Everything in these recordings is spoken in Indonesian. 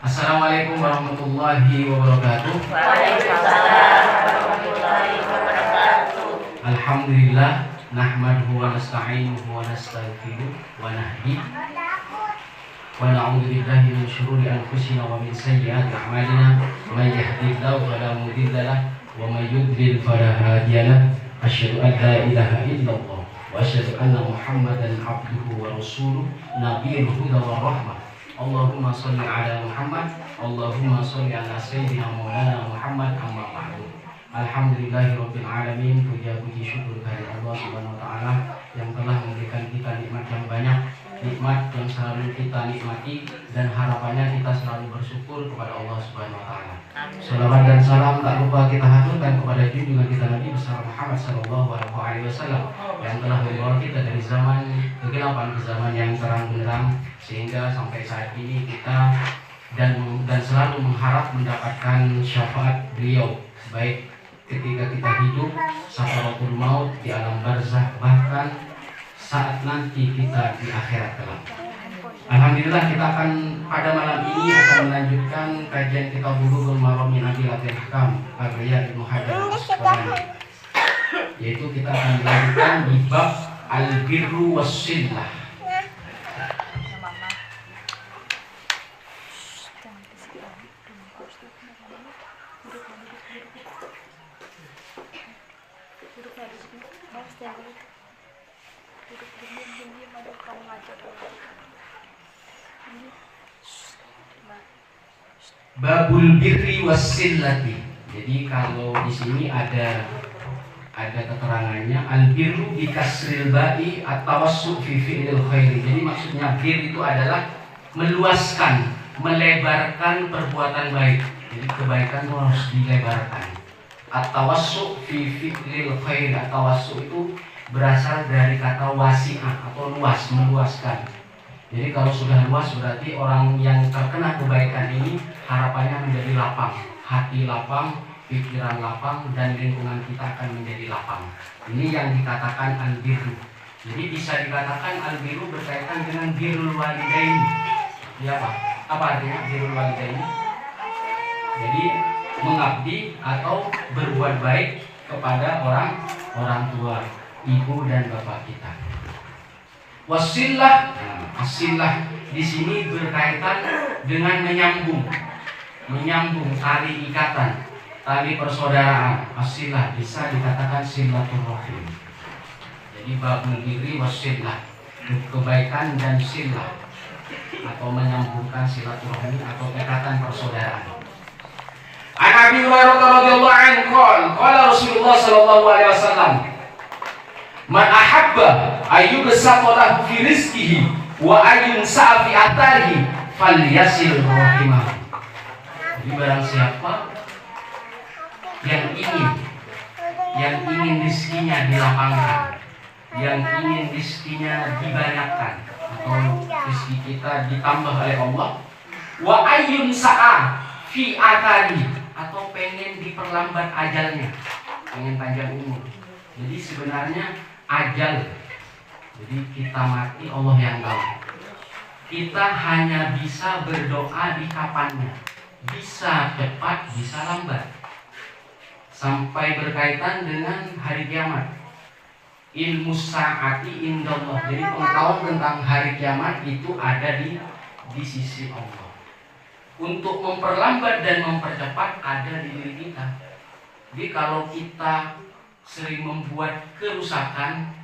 Assalamualaikum warahmatullahi wabarakatuh. Waalaikumsalam warahmatullahi wabarakatuh. Alhamdulillah, nahmaduhu wa nasta'inuhu wa nastaghfiruh wa nahdi wa na'udzu billahi min syururi anfusina wa min sayyiati a'malina. May yahdihillahu fala mudilla lahu wa may yudlil fala hadiya lahu. Asyhadu an la ilaha illallah wa asyhadu anna Muhammadan abduhu wa rasuluh nabiyyul huda war rahmah. Allahumma sholli ala Muhammad, Allahumma sholli ala sayyidina maulana Muhammad, amma ba'du. Alhamdulillahirabbil alamin. Puja-puji syukur kehadirat Allah Subhanahu wa taala yang telah memberikan kita nikmat yang banyak, nikmat yang selalu kita nikmati, dan harapannya kita selalu bersyukur kepada Allah Subhanahu wa taala. Salawat dan salam tak lupa kita haturkan kepada junjungan kita Nabi besar Muhammad sallallahu alaihi wasallam yang telah membawa kita dari zaman kegelapan ke zaman yang terang benderang, sehingga sampai saat ini kita dan selalu mengharap mendapatkan syafaat beliau, baik ketika kita hidup, sakaratul maut, di alam barzakh, bahkan saat nanti kita di akhirat kelak. Alhamdulillah, kita akan pada malam ini akan melanjutkan kajian kita Bulughul Maram min Adillatil Ahkam karya Ibnu Hajar Al-Asqalani, yaitu kita akan melanjutkan di bab al-birru was-sillah. Babul birri wassillati. Jadi kalau di sini ada keterangannya al-birru bi kasril ba'i at-tawassu fi fi'lil khairi. Jadi maksudnya bir itu adalah meluaskan, melebarkan perbuatan baik. Jadi kebaikan itu harus dilebarkan. At-tawassu fi fi'lil khairi. At-tawassu itu berasal dari kata wasi'ah atau luas, meluaskan. Jadi kalau sudah luas berarti orang yang terkena kebaikan ini harapannya menjadi lapang, hati lapang, pikiran lapang, dan lingkungan kita akan menjadi lapang. Ini yang dikatakan al-birru. Jadi bisa dikatakan al-birru berkaitan dengan birrul walidaini. Ya apa? Apa artinya birrul walidaini? Jadi mengabdi atau berbuat baik kepada orang tua, ibu dan bapak kita. Wasillah, asillah di sini berkaitan dengan menyambung tali ikatan, tali persaudaraan. Asillah bisa dikatakan silaturahim. Jadi babul birri wasillah, kebaikan dan silah atau menyambungkan silaturahmi atau ikatan persaudaraan. An Abi Hurairah radhiyallahu anhu qala Rasulullah sallallahu alaihi wasallam, man ahabba ayyubsata lahu fi rizqihi wa ayyunsa'a fi atharihi falyasil rahimah. Jadi barang siapa yang ingin rizkinya dilapangkan, yang ingin rizkinya dibanyakkan atau rizki kita ditambah oleh Allah, wa ayyunsa'a fi atharihi, atau pengen diperlambat ajalnya, pengen panjang umur. Jadi sebenarnya ajal, jadi kita mati Allah yang tahu. Kita hanya bisa berdoa di kapannya, bisa cepat, bisa lambat, sampai berkaitan dengan hari kiamat. Ilmu sa'ati indallah. Jadi pengetahuan tentang hari kiamat itu ada di sisi Allah. Untuk memperlambat dan mempercepat ada di diri kita. Jadi kalau kita sering membuat kerusakan,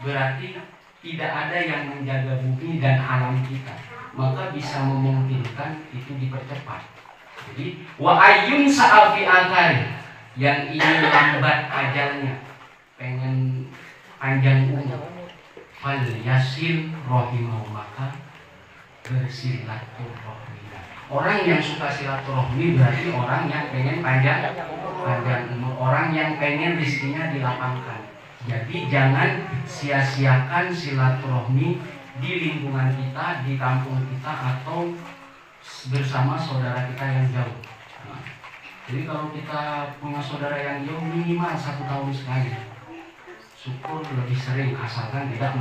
berarti tidak ada yang menjaga bumi dan alam kita, maka bisa memungkinkan itu dipercepat. Jadi wa ayyun sa'afi athari, yang ingin lambat ajalnya, pengen panjang umur, fal yasil rahimahu, maka bersilaturahmi. Orang yang suka silaturahmi berarti orang yang pengen panjang umur, orang yang pengen rezekinya dilapangkan. Jadi jangan sia-siakan silaturahmi di lingkungan kita, di kampung kita, atau bersama saudara kita yang jauh. Jadi kalau kita punya saudara yang jauh, minimal 1 tahun sekali. Syukur lebih sering, asalkan tidak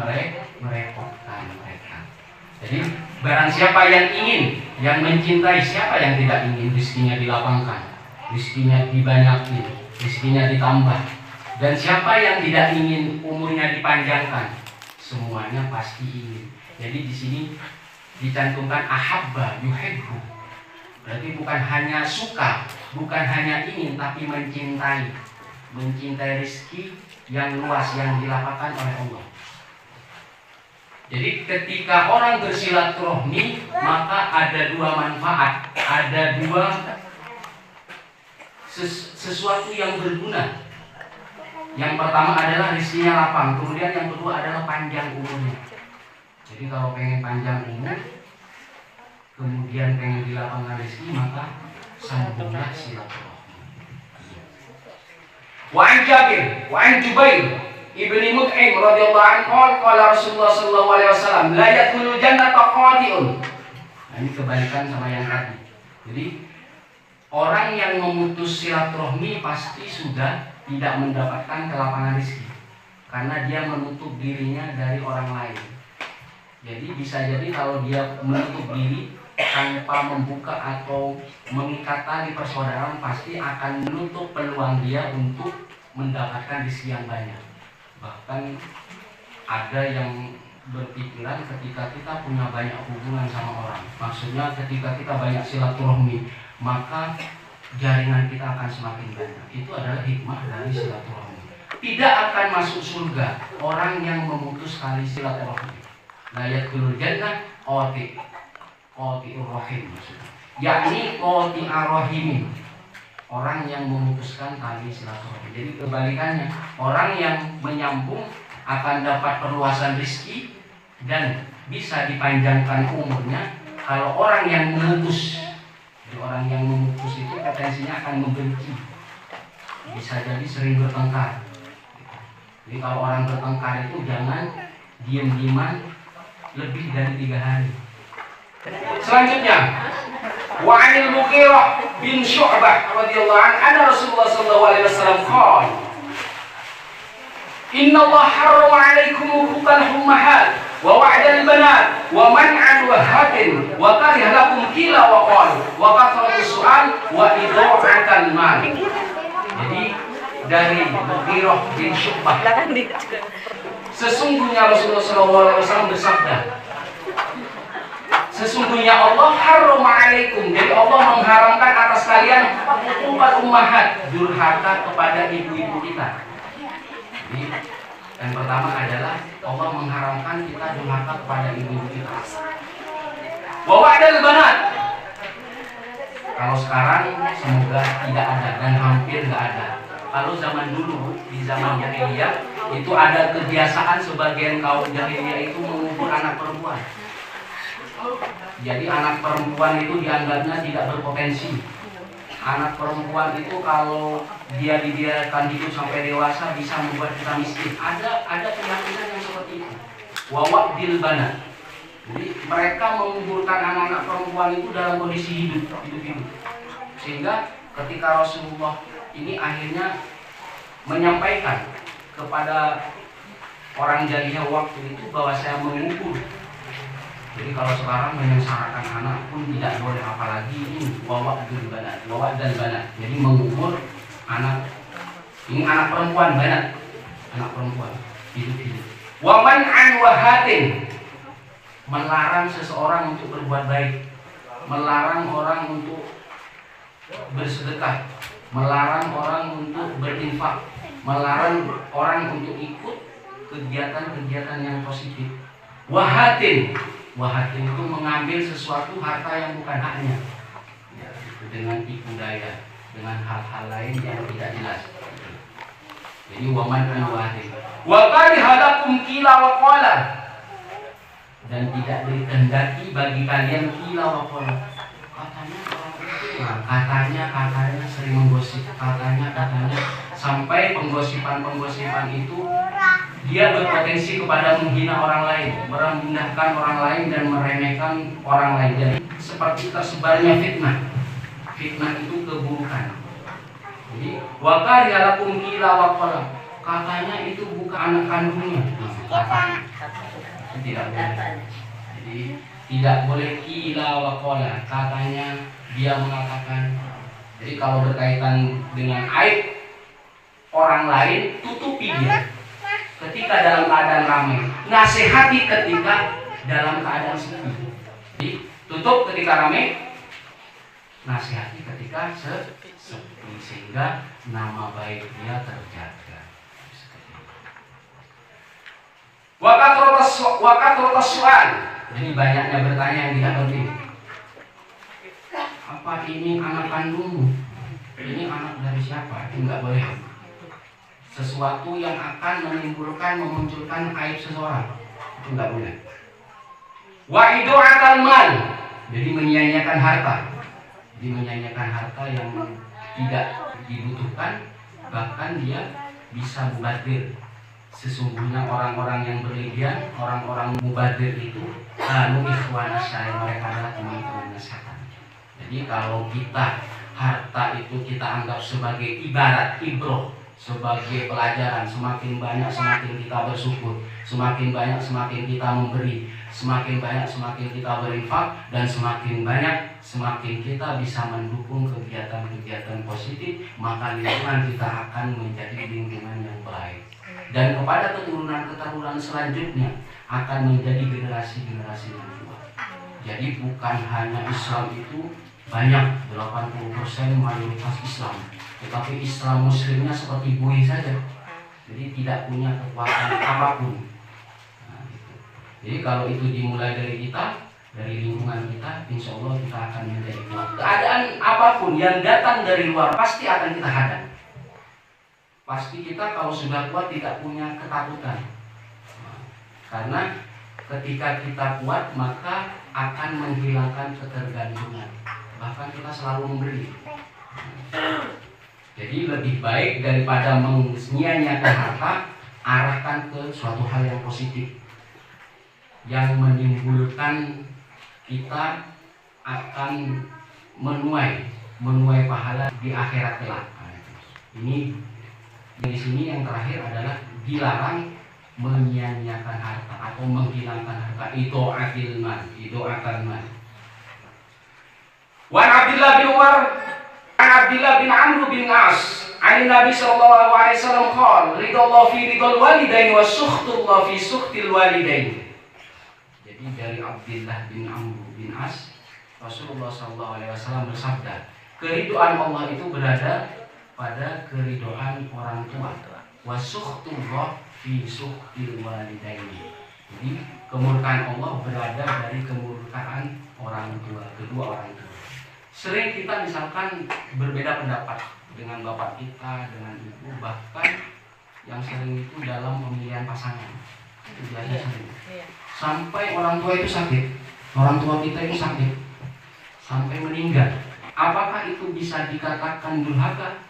merepotkan mereka. Jadi barang siapa yang ingin, yang mencintai, siapa yang tidak ingin rezekinya dilapangkan, rezekinya dibanyakin, rezekinya ditambah. Dan siapa yang tidak ingin umurnya dipanjangkan, semuanya pasti ingin. Jadi di sini dicantumkan ahabba yuhibbu. Berarti bukan hanya suka, bukan hanya ingin, tapi mencintai. Mencintai rezeki yang luas yang dilapangkan oleh Allah. Jadi ketika orang bersilaturahmi, maka ada dua manfaat, ada dua sesuatu yang berguna. Yang pertama adalah rezekinya lapang, kemudian yang kedua adalah panjang umurnya. Jadi kalau pengen panjang umur, kemudian pengen dilapangkan rezeki, maka sambunglah silaturahmi. Wa an Jabir, wa an Jubair Ibni Mut'im radhiyallahu anhu qala Rasulullah sallallahu alaihi wasallam la yadkhulul jannata qati'un. Nah, ini kebalikan sama yang tadi. Jadi orang yang memutus silaturahmi pasti sudah tidak mendapatkan kelapangan rezeki karena dia menutup dirinya dari orang lain. Jadi bisa jadi kalau dia menutup diri tanpa membuka atau mengikat tali persaudaraan, pasti akan menutup peluang dia untuk mendapatkan rezeki yang banyak. Bahkan ada yang berpikiran ketika kita punya banyak hubungan sama orang, maksudnya ketika kita banyak silaturahmi, maka jaringan kita akan semakin banyak. Itu adalah hikmah dari silaturahmi. Tidak akan masuk surga orang yang memutus tali silaturahmi. La yadkhulul jannah qati'ur rahim, maksudnya yakni qati'ar rahimin, orang yang memutuskan tali silaturahmi. Jadi kebalikannya, orang yang menyambung akan dapat perluasan rezeki dan bisa dipanjangkan umurnya. Kalau orang yang memutus, orang yang memutus itu potensinya akan membenci, bisa jadi sering bertengkar. Jadi kalau orang bertengkar itu jangan diam-diaman lebih dari 3 hari. Selanjutnya, wa 'anil Mughirah bin Syu'bah radhiyallahu anhu anna Rasulullah sallallahu alaihi wasallam qala inna Allah harrama 'alaikum hukukal ummahat wa wa'dal banat wa man'an wahatin wa kariha lakum qila wa qal wa kathratu su'al wa idha'atal mal. Jadi dari Mughirah bin Syu'bah, sesungguhnya Rasulullah SAW bersabda, sesungguhnya Allah harrama 'alaikum, jadi Allah mengharamkan atas kalian hukukal ummahat, durhaka kepada ibu-ibu kita. Jadi yang pertama adalah Allah mengharamkan kita durhaka kepada ibu-ibu kita. Wa wa'dal banat. Kalau sekarang semoga tidak ada dan hampir nggak ada. Kalau zaman dulu, di zaman jahiliyah, itu ada kebiasaan sebagian kaum jahiliyah itu mengubur anak perempuan. Jadi anak perempuan itu dianggapnya tidak berpotensi. Anak perempuan itu kalau dia dibiarkan hidup sampai dewasa bisa membuat kita miskin. Ada keyakinan yang seperti itu. Wa wa'dil banat. Jadi mereka menguburkan anak-anak perempuan itu dalam kondisi hidup. Sehingga ketika Rasulullah ini akhirnya menyampaikan kepada orang jahiliyah waktu itu bahwa saya mengubur. Jadi kalau sekarang menyengsarakan anak pun tidak boleh, apalagi ini wawak dan banat. Jadi mengubur anak, ini anak perempuan banat, anak perempuan hidup. Waman an wahatin, melarang seseorang untuk berbuat baik, melarang orang untuk bersedekah, melarang orang untuk berinfak, melarang orang untuk ikut kegiatan-kegiatan yang positif. Wahatin itu mengambil sesuatu harta yang bukan haknya, ya, dengan tipu daya, dengan hal-hal lain yang tidak jelas. Jadi waman an wahatin. Wa kariha lakum qila wa qala, dan tidak dikehendaki bagi kalian qila wa qala. Katanya sering menggosip, katanya sampai penggosipan itu dia berpotensi kepada menghina orang lain, merendahkan orang lain dan meremehkan orang lain. Jadi seperti tersebarnya fitnah itu keburukan. Jadi wa kariha lakum qila wa qala, katanya itu bukan anak kandungnya, katanya tidak boleh. Jadi Tidak boleh kila wa qala, katanya dia mengatakan. Jadi kalau berkaitan dengan aib orang lain, tutupi dia ketika dalam keadaan ramai, nasihati ketika dalam keadaan sepi. Jadi tutup ketika ramai, nasihati ketika sepi, sehingga nama baik dia terjaga. Wakatrotas soal. Jadi banyaknya bertanya yang tidak penting. Apa ini anak kandungmu? Ini anak dari siapa? Itu nggak boleh. Sesuatu yang akan memunculkan aib seseorang, itu nggak boleh. Wa idu'atal mal. Jadi menyia-nyiakan harta. Jadi menyia-nyiakan harta yang tidak dibutuhkan, bahkan dia bisa mubadir. Sesungguhnya orang-orang yang berlebihan, orang-orang mubadir itu ikhwana syaitan, mereka adalah teman-teman setan. Jadi kalau kita harta itu kita anggap sebagai ibarat, ibroh, sebagai pelajaran, semakin banyak semakin kita bersyukur, semakin banyak semakin kita memberi, semakin banyak semakin kita berinfak, dan semakin banyak semakin kita bisa mendukung kegiatan-kegiatan positif, maka lingkungan kita akan menjadi lingkungan yang baik. Dan kepada keturunan selanjutnya akan menjadi generasi-generasi yang kuat. Jadi bukan hanya Islam itu banyak, 80% mayoritas Islam, tetapi Islam muslimnya seperti buih saja. Jadi tidak punya kekuatan apapun. Nah, gitu. Jadi kalau itu dimulai dari kita, dari lingkungan kita, insya Allah kita akan menjadi kuat. Keadaan apapun yang datang dari luar pasti akan kita hadap. Pasti kita kalau sudah kuat tidak punya ketakutan. Nah, karena ketika kita kuat maka akan menghilangkan ketergantungan. Bahkan kita selalu memberi. Jadi lebih baik daripada menyia-nyiakan harta, arahkan ke suatu hal yang positif, yang menimbulkan kita akan menuai pahala di akhirat kelak. Ini di sini yang terakhir adalah dilarang menyia-nyiakan harta atau menghilangkan harta. Ido'atil mal. Wan Abdullah bin Umar, an Abdullah bin Amr bin As, an Nabi sallallahu alaihi wasallam qala, ridallahu fi ridal walidain wa sukhtullah fi sukhtil walidain. Jadi dari Abdullah bin Amr bin As, Rasulullah sallallahu alaihi wasallam bersabda, keridhaan Allah itu berada pada keridhaan orang tua. Wa sukhtullah fi sukhtil walidain. Jadi kemurkaan Allah berada dari kemurkaan orang tua, kedua orang tua. Sering kita misalkan berbeda pendapat dengan bapak kita, dengan ibu, bahkan yang sering itu dalam pemilihan pasangan. Itu biasa sering. Sampai orang tua itu sakit, orang tua kita itu sakit, sampai meninggal. Apakah itu bisa dikatakan durhaka?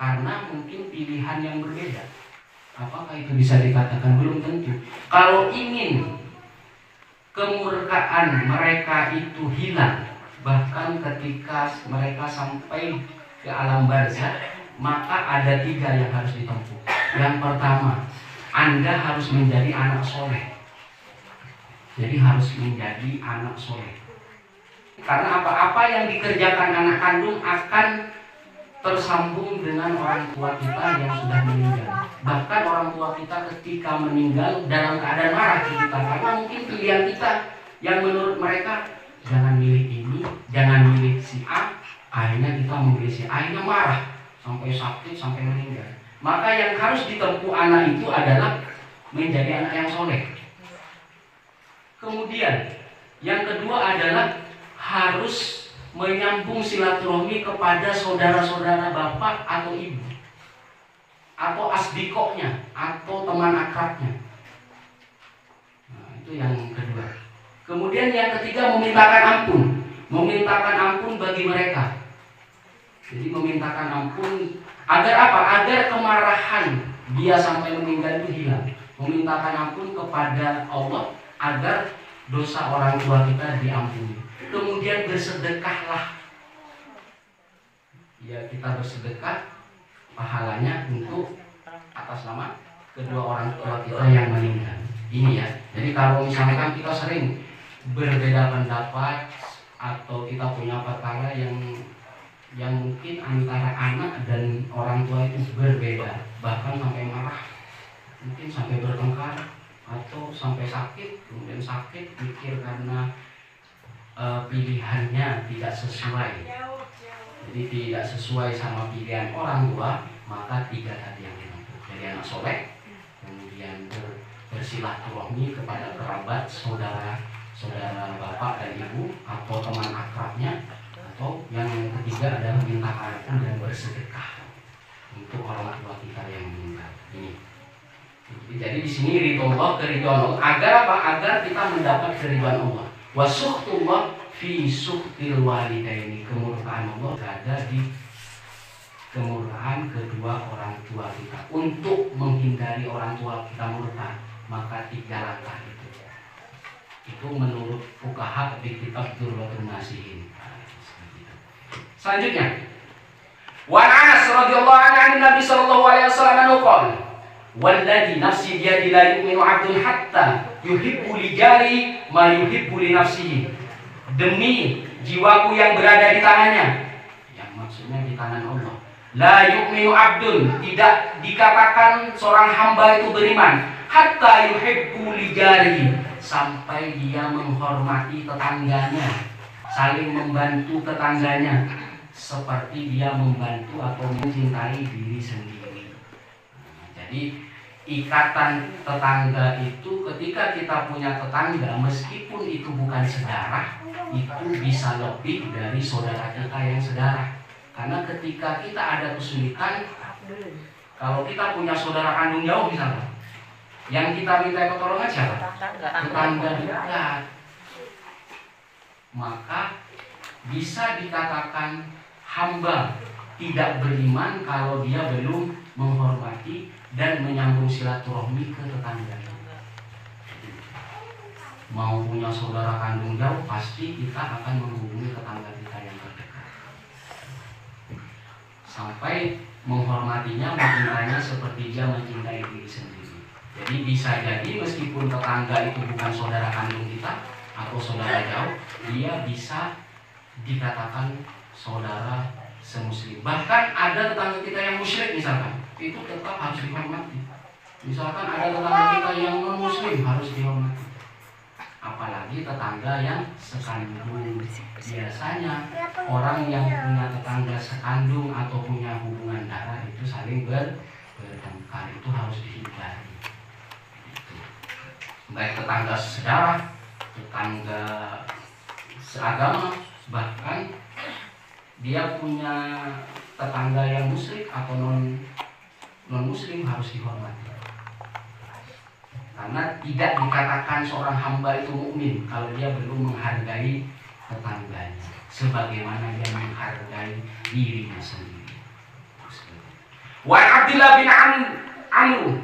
Karena mungkin pilihan yang berbeda. Apakah itu bisa dikatakan? Belum tentu. Kalau ingin kemurkaan mereka itu hilang, bahkan ketika mereka sampai ke alam barzah, maka ada 3 yang harus ditempuh. Yang pertama, Anda harus menjadi anak soleh. Jadi harus menjadi anak soleh. Karena apa-apa yang dikerjakan anak kandung akan tersambung dengan orang tua kita yang sudah meninggal. Bahkan orang tua kita ketika meninggal dalam keadaan marah ke kita, karena mungkin pilihan kita yang menurut mereka jangan milih ini, jangan milih si A, akhirnya kita memilih si A, akhirnya marah sampai sakit, sampai meninggal. Maka yang harus ditempuh anak itu adalah menjadi anak yang soleh. Kemudian yang kedua adalah harus menyambung silaturahmi kepada saudara-saudara bapak atau ibu, atau asdikoknya, atau teman akrabnya. Nah, itu yang kedua. Kemudian yang ketiga, memintakan ampun bagi mereka. Jadi memintakan ampun agar apa? Agar kemarahan dia sampai meninggal itu hilang. Memintakan ampun kepada Allah agar dosa orang tua kita diampuni. Kemudian bersedekahlah. Ya, kita bersedekah, pahalanya untuk atas nama kedua orang tua kita yang meninggal. ini ya. Jadi kalau misalkan kita sering berbeda pendapat atau kita punya perkara yang mungkin antara anak dan orang tua itu berbeda, bahkan sampai marah, mungkin sampai bertengkar atau sampai sakit, kemudian sakit mikir karena pilihannya tidak sesuai, jadi tidak sesuai sama pilihan orang tua, maka 3 tadi yang ditempuh. Jadi anak soleh, kemudian bersilaturahmi kepada kerabat, saudara bapak dan ibu atau teman akrabnya, atau yang ketiga adalah minta ampun dan bersedekah untuk orang tua kita yang meninggal. Ini. Jadi di sini ridho keridhaan Allah. Agar apa? Agar kita mendapat keridhaan Allah. Wa suhtullah fi suhtil walidaini. Kemurkaan Allah ada di kemurkaan kedua orang tua kita. Untuk menghindari orang tua kita murka, maka 3 langkah itu menurut fuqaha di kitab Durratun Nasihin. Selanjutnya, wa Anas radhiyallahu anhu Nabi sallallahu alaihi wasallam qala, "Walladzi nafsi biyadi la yu'minu 'abdun hatta yuhibbu li jari ma yuhibbu li nafsihi." Demi jiwaku yang berada di tangannya, yang maksudnya di tangan Allah. La yu'minu 'abdun, tidak dikatakan seorang hamba itu beriman hatta yuhibbu li jari, sampai dia menghormati tetangganya, saling membantu tetangganya seperti dia membantu atau mencintai diri sendiri. Jadi ikatan tetangga itu, ketika kita punya tetangga, meskipun itu bukan sedarah, itu bisa lebih dari saudara kita yang sedarah. Karena ketika kita ada kesulitan, kalau kita punya saudara kandung jauh misalnya, yang kita minta pertolongan siapa? Tetangga dekat. Maka bisa dikatakan hamba tidak beriman kalau dia belum menghormati dan menyambung silaturahmi ke tetangganya. Mau punya saudara kandung jauh, pasti kita akan menghubungi tetangga kita yang terdekat. Sampai menghormatinya, mencintainya seperti dia mencintai diri sendiri. Jadi bisa jadi meskipun tetangga itu bukan saudara kandung kita atau saudara jauh, dia bisa dikatakan saudara semuslim. Bahkan ada tetangga kita yang musyrik misalkan, itu tetap harus dihormati. Misalkan ada tetangga kita yang non muslim, harus dihormati. Apalagi tetangga yang sekandung. Biasanya orang yang punya tetangga sekandung atau punya hubungan darah itu saling bertengkar, itu harus dihindari. Baik tetangga sedarah, tetangga seagama, bahkan dia punya tetangga yang musyrik atau non muslim harus dihormati. Karena tidak dikatakan seorang hamba itu mukmin kalau dia belum menghargai tetangganya sebagaimana dia menghargai dirinya sendiri. Wa Abdullah bin Amr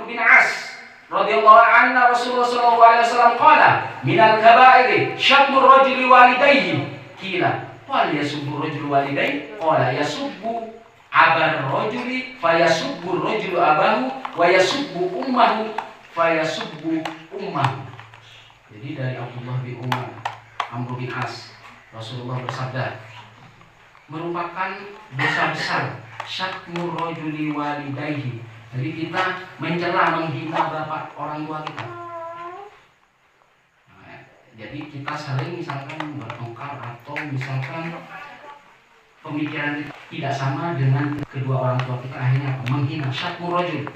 bin As radhiyallahu anhu Rasulullah sallallahu alaihi wasallam qala minal kaba'iri syatmur rajuli walidayhi qila wal yasubbu rajulu walidayhi qala yasubbu abar rajuli fayasubbu rajulu abahu wa yasubbu ummahu fayasubbu ummahu. Jadi dari Abdullah bin Amr bin As, Rasulullah bersabda, merupakan dosa besar syatmur rajuli walidayhi. Jadi kita mencela, menghina bapak orang tua kita. Nah, jadi kita sering misalkan bertengkar atau misalkan pemikiran kita tidak sama dengan kedua orang tua kita, akhirnya apa? Menghina. Syatmur rajul,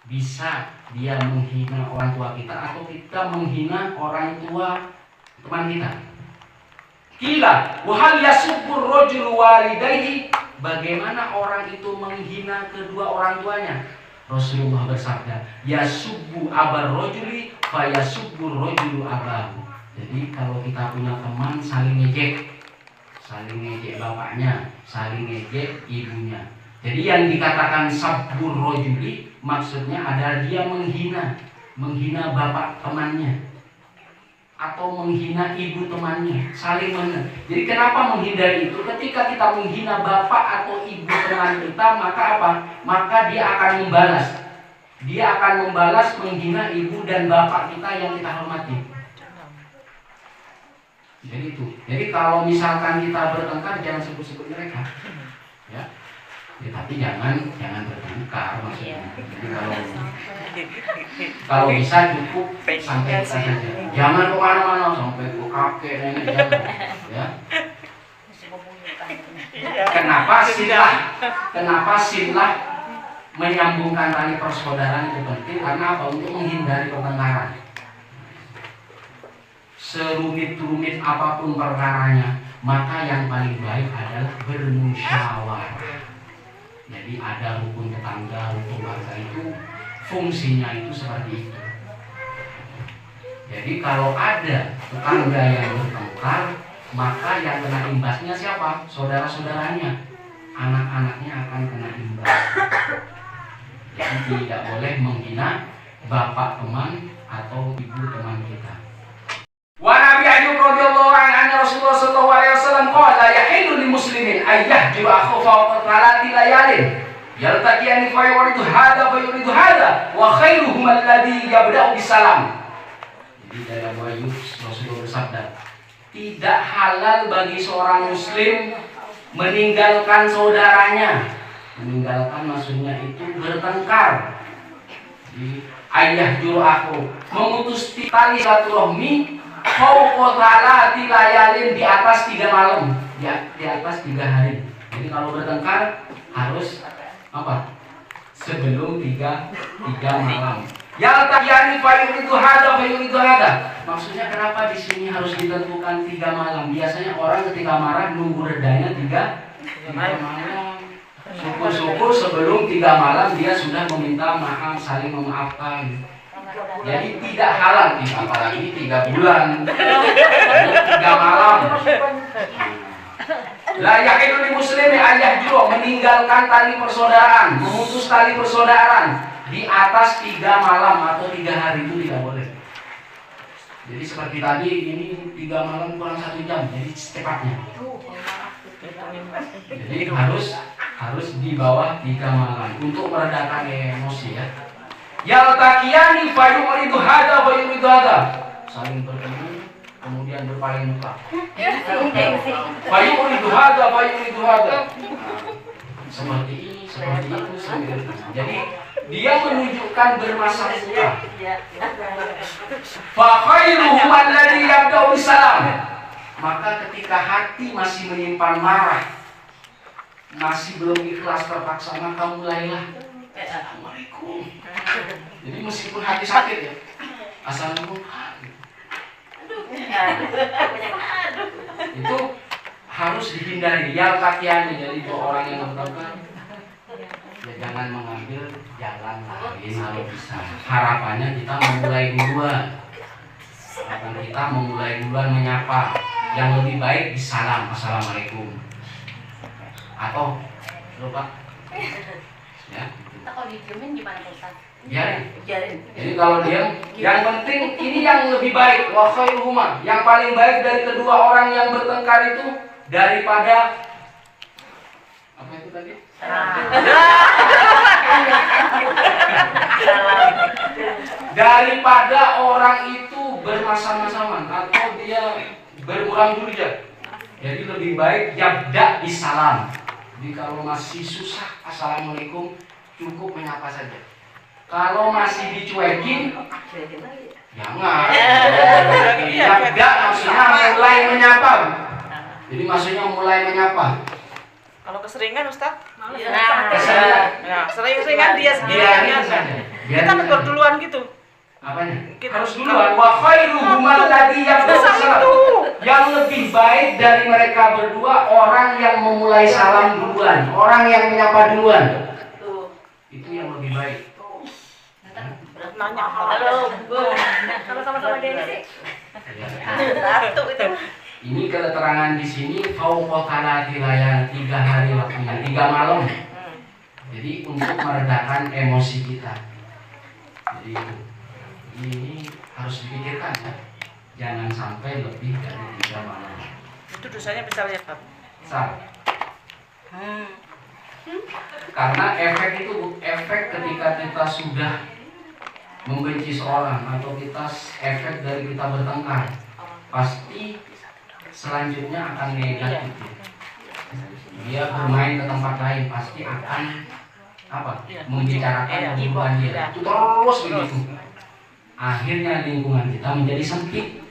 bisa dia menghina orang tua kita atau kita menghina orang tua teman kita. Kila wahal yasubbur rajul walidayhi, bagaimana orang itu menghina kedua orang tuanya? Rasulullah bersabda, yasubbu abar rajuli fa yasubbu rajulu abahu. Jadi kalau kita punya teman saling ngejek bapaknya, saling ngejek ibunya. Jadi yang dikatakan sabbur rajuli maksudnya adalah dia menghina bapak temannya atau menghina ibu temannya, saling menghina. Jadi kenapa menghindari itu? Ketika kita menghina bapak atau ibu teman kita, maka apa? Maka dia akan membalas dia akan membalas menghina ibu dan bapak kita yang kita hormati. Jadi itu. Jadi kalau misalkan kita bertengkar jangan sebut-sebut mereka. Ya. Ya, tapi jangan bertengkar maksudnya. Jadi kalau bisa cukup sampai kita saja. Jangan kemana-mana sampai ke kakek nenek jangan. Ya. Kenapa silah menyambungkan tali persaudaraan itu penting? Karena apa? Untuk menghindari pertengkaran. Serumit-rumit apapun perkaranya, maka yang paling baik adalah bermusyawarah. Jadi ada rukun tetangga, rukun warga itu fungsinya itu seperti itu. Jadi kalau ada tetangga yang bertengkar, maka yang kena imbasnya siapa? Saudara-saudaranya, anak-anaknya akan kena imbas. Jadi tidak boleh menghina bapak teman atau ibu teman kita. Wa Nabi Ayyub radhiyallahu anhu Rasulullah sallallahu alaihi wasallam qala yahillu lil muslimin ayyahdiru akhahu fawqa thalati layalin yaltaqiyani fa yuridu hadha fa yuridu hadha wa khairuhum alladhi yabda'u bisalam. Jadi dalam Ayyub Rasulullah bersabda, tidak halal bagi seorang muslim meninggalkan saudaranya. Meninggalkan maksudnya itu bertengkar. Jadi ayyahdiru akhahu, memutus tali silaturahmi fauqatalati layalin, di atas 3 malam, di atas 3 hari. Jadi kalau bertengkar harus apa? Sebelum 3 malam. Yaltaqiyani fayuridu hada fayuridu hada. Maksudnya kenapa di sini harus ditentukan 3 malam? Biasanya orang ketika marah nunggu redanya 3 malam. Syukur-syukur sebelum 3 malam dia sudah meminta maaf, saling memaafkan. Jadi tidak halal, apalagi 3 bulan, 3 malam. La yahillu lil muslimi ayyahjura, meninggalkan tali persaudaraan, memutus tali persaudaraan di atas 3 malam atau 3 hari itu tidak boleh. Jadi seperti tadi ini 3 malam kurang 1 jam, jadi secepatnya. Jadi harus di bawah 3 malam untuk meredakan emosi ya. Yaltaqiyani fayuridu hada fayuridu hada, saling bertemu kemudian berpaling muka. Fayuridu hada fayuridu hada, seperti ini seperti itu seperti itu. Jadi dia menunjukkan bermasab muka. Fa khairuhum alladhi yabda'u bisalam, maka ketika hati masih menyimpan marah, masih belum ikhlas terpaksa, maka mulailah Assalamualaikum. Jadi meskipun hati sakit ya, Assalamualaikum. Itu harus dihindari. Yaltaqiyani, jadi 2 orang yang bertengkar ya jangan mengambil jalan lain kalau bisa. Harapannya kita memulai duluan. Harapan kita memulai duluan menyapa. Yang lebih baik disalam, Assalamualaikum. Atau lupa ya. Kalau didiemin gimana Ustaz? Ya. Jadi kalau diam, yang penting ini yang lebih baik, wa khairuhuma, yang paling baik dari kedua orang yang bertengkar itu daripada apa itu tadi? Daripada orang itu bermasam-masaman atau dia berulang durja. Jadi lebih baik yabda bisalam. Jadi kalau masih susah Assalamualaikum, cukup menyapa saja. Kalau masih dicuekin, jangan. Yabda maksudnya mulai menyapa. Jadi maksudnya mulai menyapa. Kalau keseringan Ustaz? Keseringan dia sendiri. Kita tegur duluan gitu. Apanya? Harus duluan. Wa khairuhum alladhi yabda'u bisalam. Yang lebih baik dari mereka berdua orang yang memulai salam duluan, orang yang menyapa duluan. Itu yang lebih baik. Nanya Halo, Bu. Kalau sama-sama Denny sih. Satu itu. Ini keterangan di sini fauqatalati layal, 3 hari waktunya, 3 malam. Jadi untuk meredakan emosi kita. Jadi ini harus dipikirkan ya. Jangan sampai lebih dari 3 malam. itu dosanya besar ya Pak? Besar. Karena efek ketika kita sudah membenci seorang atau kita efek dari kita bertengkar, pasti selanjutnya akan negatif. Dia bermain ke tempat lain pasti akan membicarakan hubungan dia. Itu terus begitu. Akhirnya lingkungan kita menjadi sempit.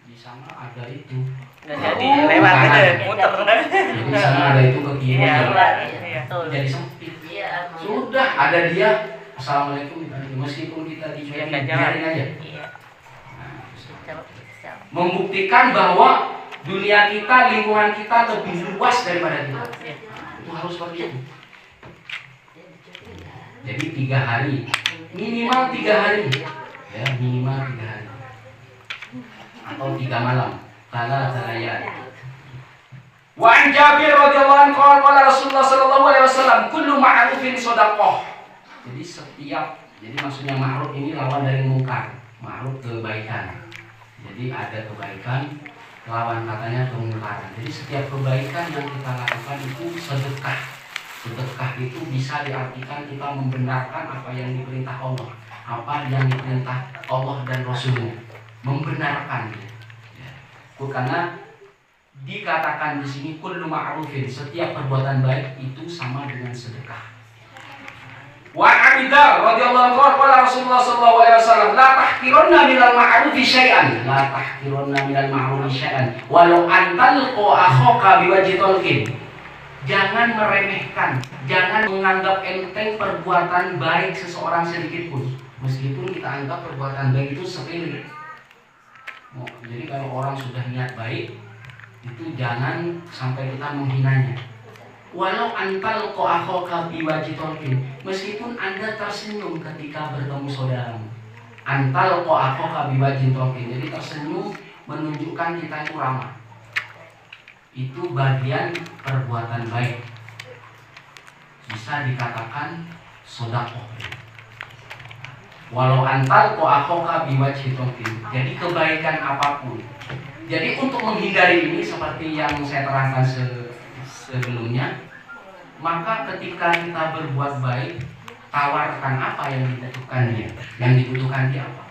Di sana ada itu. Jadi lewat muter. Di sana ada itu ke kiri. Jadi sempit. Sudah ada dia. Assalamualaikum. Meskipun kita dicuekin, biarin aja. Membuktikan bahwa dunia kita, lingkungan kita lebih luas daripada kita. Itu harus seperti itu. Jadi 3 hari, minimal 3 hari, ya minimal 3 hari, atau 3 malam. Salah saya. Wa an Jabir radhiyallahu anhu qala Rasulullah sallallahu alaihi wasallam kullu ma'rufin shadaqah. Jadi maksudnya ma'ruf ini lawan dari mungkar. Ma'ruf kebaikan. Jadi ada kebaikan, lawan katanya kemungkaran. Jadi setiap kebaikan yang kita lakukan itu sedekah. Sedekah itu bisa diartikan kita membenarkan apa yang diperintah Allah, apa yang diperintah Allah dan Rasulnya, membenarkan. Karena dikatakan di sini kullu ma'rufin, setiap perbuatan baik itu sama dengan sedekah. Wa Abi Dzar radhiyallahu anhu qala Rasulullah sallallahu alaihi wasallam la tahqirunna minal ma'rufi syai'an, la tahqirunna minal ma'rufi syai'an walau antalqa akhaka biwajhi talqin. Jangan meremehkan, jangan menganggap enteng perbuatan baik seseorang sedikit pun, meskipun kita anggap perbuatan baik itu sepele. Jadi kalau orang sudah niat baik, itu jangan sampai kita menghinanya. Walau antal ko akhoka biwajhi talqin, meskipun Anda tersenyum ketika bertemu saudaramu. Antal ko akhoka biwajhi talqin, jadi tersenyum menunjukkan kita itu ramah. Itu bagian perbuatan baik, bisa dikatakan sedekah. Walau antal ko akhoka biwajhi talqin, jadi kebaikan apapun. Jadi untuk menghindari ini seperti yang saya terangkan sebelumnya, maka ketika kita berbuat baik, tawarkan apa yang dibutuhkan dia. Yang dibutuhkan dia apa?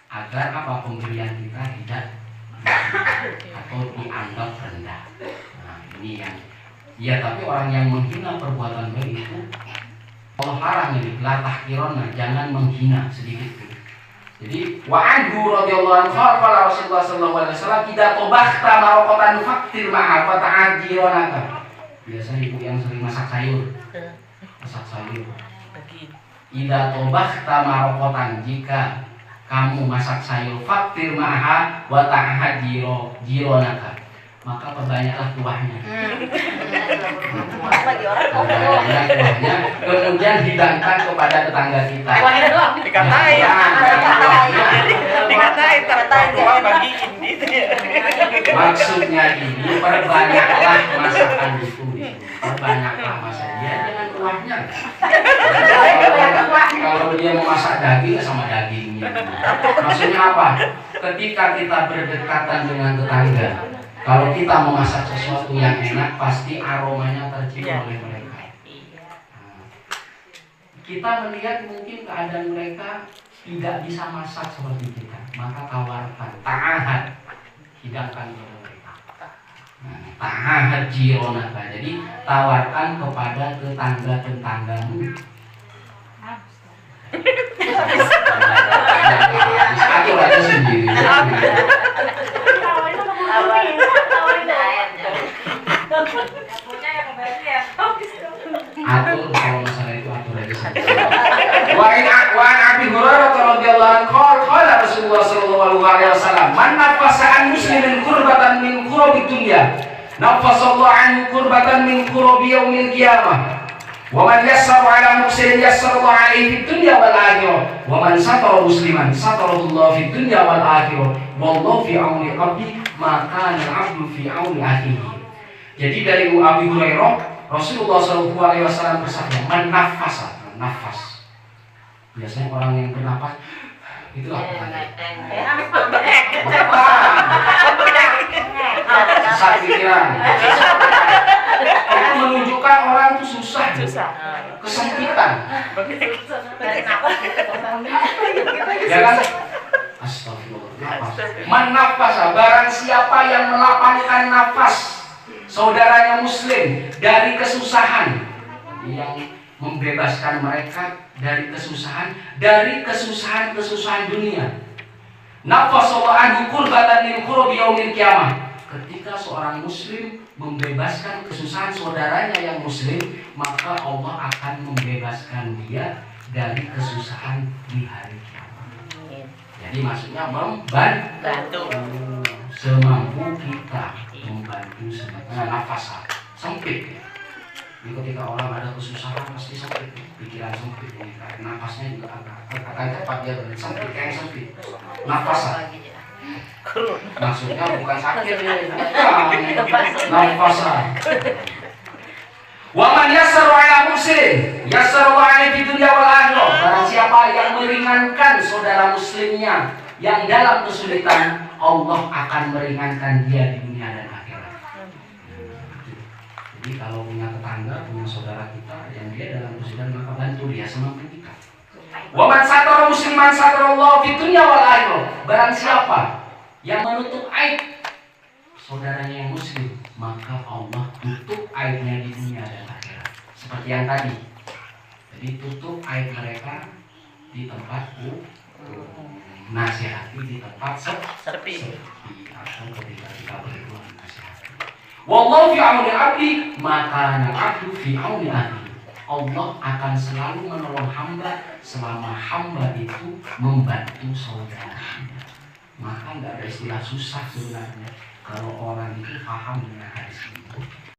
Agar apa pemberian kita tidak atau dianggap rendah. Nah, ini yang ya, tapi orang yang menghina perbuatan baik itu Allah larang ini, la tahqironna, jangan menghina sedikit pun. Jadi wa anhu radhiyallahu anhu qala Rasulullah sallallahu alaihi wasallam idza tabakhta maraqatan faqtir ma'a fa ta'jironaka. Biasa ibu yang sering masak sayur. Masak sayur. Idza tabakhta maraqatan, jika kamu masak sayur faqtir ma'a wa ta'jironaka, maka perbanyaklah kuahnya. Kuahnya, kemudian hidangkan kepada tetangga kita. Dikatain kuah bagiin gitu ya. Maksudnya ini perbanyaklah masakan itu. Perbanyaklah masakannya dengan kuahnya. Kalau dia mau masak daging sama dagingnya. Maksudnya apa? Ketika kita berdekatan dengan tetangga, kalau kita memasak sesuatu yang enak, pasti aromanya tercium oleh mereka. Kita melihat mungkin keadaan mereka tidak bisa masak seperti kita, maka tawarkan, ta'ahad, hidangkan kepada mereka. Ta'ahad jironaka, jadi tawarkan kepada tetangga-tetanggamu. Atur aja sendiri. Atur, kalau masalah itu atur aja sendiri. Wa an Abi Hurairah radhiyallahu anhu qala Rasulullah sallallahu alaihi wasallam man nafasa an muslimin kurbatan min kurabi dunya nafasallahu anhu kurbatan min kurabi yaumil qiyamah. Wa man yassara ala muslimin yassarallahu alaihi fid dunya wal akhirah. Wa man satara musliman satarallahu fid dunya wal akhirah. Wallahu fi auni 'abdi ma kana 'abdu fi auni akhihi. Jadi dari Abi Hurairah, Rasulullah SAW bersabda, man nafasa, nafas. Biasanya orang yang bernafas itu apa? Sesak pikiran. Itu menunjukkan orang itu susah, kesempitan. Ya kan? Astagfirullah. Menafas, barang siapa yang melapangkan nafas saudaranya muslim dari kesusahan, yang membebaskan mereka dari kesusahan dunia. Nafas an kurbatan min kurubi yaumil qiyamah. Ketika seorang muslim membebaskan kesusahan saudaranya yang muslim, maka Allah akan membebaskan dia dari kesusahan di hari kiamat. Jadi maksudnya membantu semampu kita, membantu semampu. Nafas sempit. Jadi ketika orang ada kesusahan pasti sempit, pikiran sempit, nafasnya juga akan cepat dia sempit, kayak sempit. Nafas. Maksudnya bukan sakit, nafas. Wa man yassaru ala muslim yassaru alaihi fid dunya wal akhirah. Barang siapa yang meringankan saudara muslimnya yang dalam kesulitan, Allah akan meringankan dia di dunia dan akhirat. Jadi kalau punya tetangga, punya saudara kita yang dia dalam kesulitan, maka bantu dia semampu kita. Wa man satara musliman satarallahu fid dunya wal akhirah. Barang siapa yang menutup aib saudaranya yang muslim, maka Allah tutup aibnya di dunia dan akhirat. Seperti yang tadi. Jadi tutup aib mereka di tempat nasihati di tempat sepi atau ketika kita berdua nasihati. Wallahu fi auni abdi maka al-abdu fi auni abdi. Allah akan selalu menolong hamba selama hamba itu membantu saudaranya. Maka nggak ada istilah susah sebenarnya kalau orang itu paham dengan hadis ini.